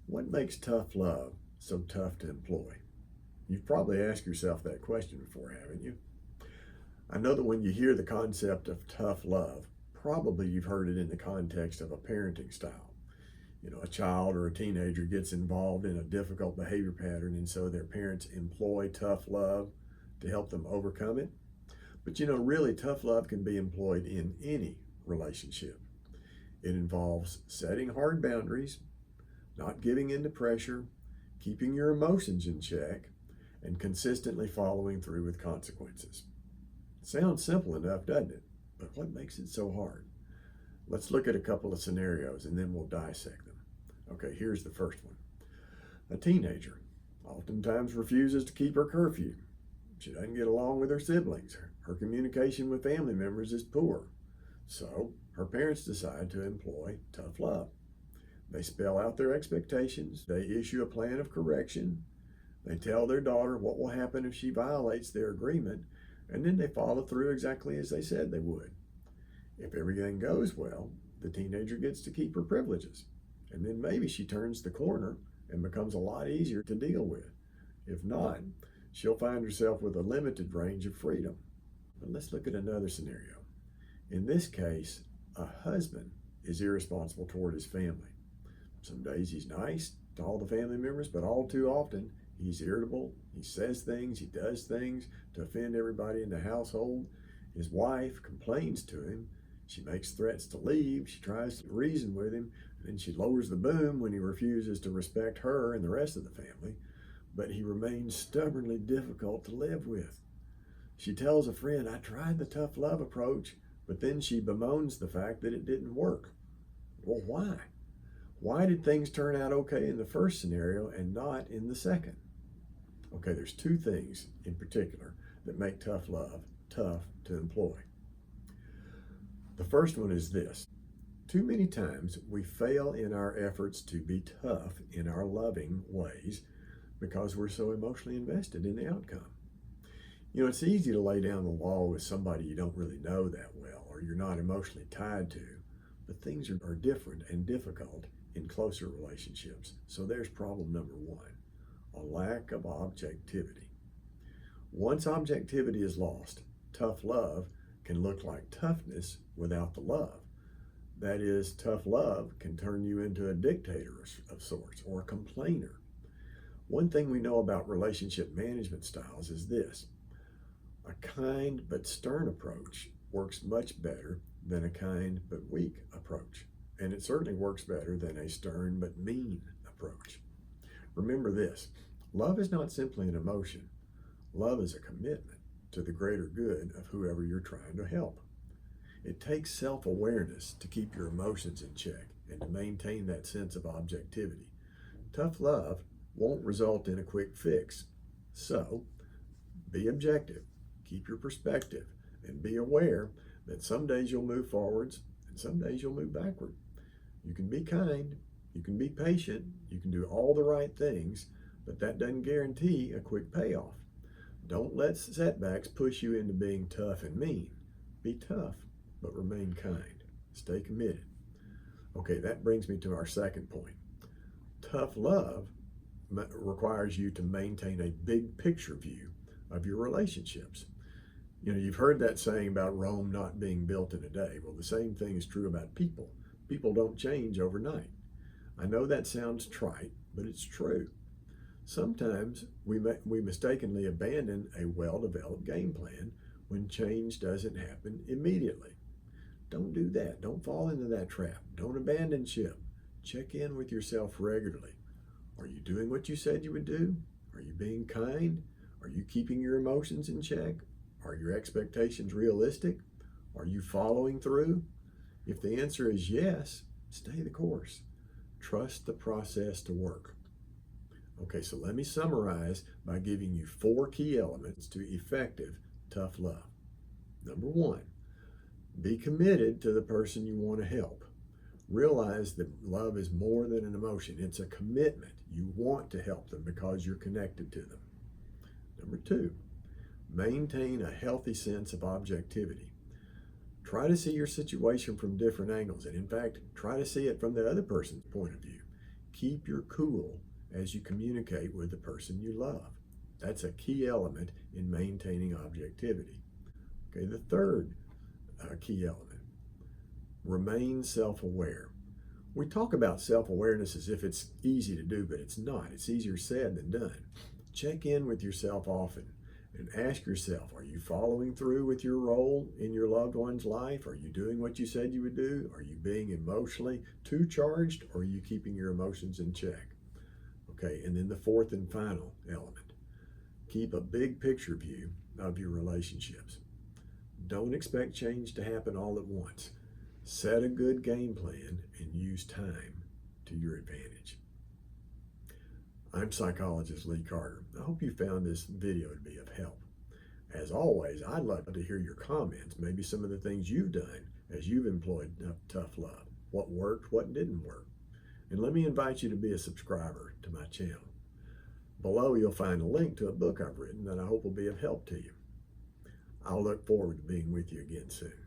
What makes tough love so tough to employ? You've probably asked yourself that question before, haven't you? I know that when you hear the concept of tough love, probably you've heard it in the context of a parenting style. A child or a teenager gets involved in a difficult behavior pattern, and so their parents employ tough love to help them overcome it. But really, tough love can be employed in any relationship. It involves setting hard boundaries, not giving in to pressure, keeping your emotions in check, and consistently following through with consequences. Sounds simple enough, doesn't it? But what makes it so hard? Let's look at a couple of scenarios and then we'll dissect them. Okay, here's the first one. A teenager oftentimes refuses to keep her curfew. She doesn't get along with her siblings. Her communication with family members is poor. So her parents decide to employ tough love. They spell out their expectations. They issue a plan of correction. They tell their daughter what will happen if she violates their agreement, and then they follow through exactly as they said they would. If everything goes well, the teenager gets to keep her privileges, and then maybe she turns the corner and becomes a lot easier to deal with. If not, she'll find herself with a limited range of freedom. But let's look at another scenario. In this case, a husband is irresponsible toward his family. Some days he's nice to all the family members, but all too often he's irritable. He says things, he does things to offend everybody in the household. His wife complains to him. She makes threats to leave. She tries to reason with him, and then she lowers the boom when he refuses to respect her and the rest of the family. But he remains stubbornly difficult to live with. She tells a friend, "I tried the tough love approach," but then she bemoans the fact that it didn't work. Well, why? Why did things turn out okay in the first scenario and not in the second? Okay, there's two things in particular that make tough love tough to employ. The first one is this. Too many times we fail in our efforts to be tough in our loving ways because we're so emotionally invested in the outcome. It's easy to lay down the law with somebody you don't really know that well or you're not emotionally tied to, but things are different and difficult in closer relationships. So there's problem number one, a lack of objectivity. Once objectivity is lost, tough love can look like toughness without the love. That is, tough love can turn you into a dictator of sorts or a complainer. One thing we know about relationship management styles is this. A kind but stern approach works much better than a kind but weak approach. And it certainly works better than a stern but mean approach. Remember this, love is not simply an emotion. Love is a commitment to the greater good of whoever you're trying to help. It takes self-awareness to keep your emotions in check and to maintain that sense of objectivity. Tough love won't result in a quick fix. So, be objective, keep your perspective, and be aware that some days you'll move forwards and some days you'll move backward. You can be kind, you can be patient, you can do all the right things, but that doesn't guarantee a quick payoff. Don't let setbacks push you into being tough and mean. Be tough, but remain kind. Stay committed. Okay, that brings me to our second point. Tough love requires you to maintain a big picture view of your relationships. You've heard that saying about Rome not being built in a day. Well, the same thing is true about people. People don't change overnight. I know that sounds trite, but it's true. Sometimes we mistakenly abandon a well-developed game plan when change doesn't happen immediately. Don't do that. Don't fall into that trap. Don't abandon ship. Check in with yourself regularly. Are you doing what you said you would do? Are you being kind? Are you keeping your emotions in check? Are your expectations realistic? Are you following through? If the answer is yes, stay the course. Trust the process to work. Okay, so let me summarize by giving you 4 key elements to effective tough love. Number 1, be committed to the person you want to help. Realize that love is more than an emotion. It's a commitment. You want to help them because you're connected to them. Number 2, maintain a healthy sense of objectivity. Try to see your situation from different angles, and in fact, try to see it from the other person's point of view. Keep your cool as you communicate with the person you love. That's a key element in maintaining objectivity. Okay, the third key element, remain self-aware. We talk about self-awareness as if it's easy to do, but it's not. It's easier said than done. Check in with yourself often and ask yourself, are you following through with your role in your loved one's life? Are you doing what you said you would do? Are you being emotionally too charged, or are you keeping your emotions in check? Okay, and then the fourth and final element, keep a big picture view of your relationships. Don't expect change to happen all at once. Set a good game plan and use time to your advantage. I'm psychologist Lee Carter. I hope you found this video to be of help. As always, I'd love to hear your comments, maybe some of the things you've done as you've employed tough love. What worked, what didn't work. And let me invite you to be a subscriber to my channel. Below you'll find a link to a book I've written that I hope will be of help to you. I'll look forward to being with you again soon.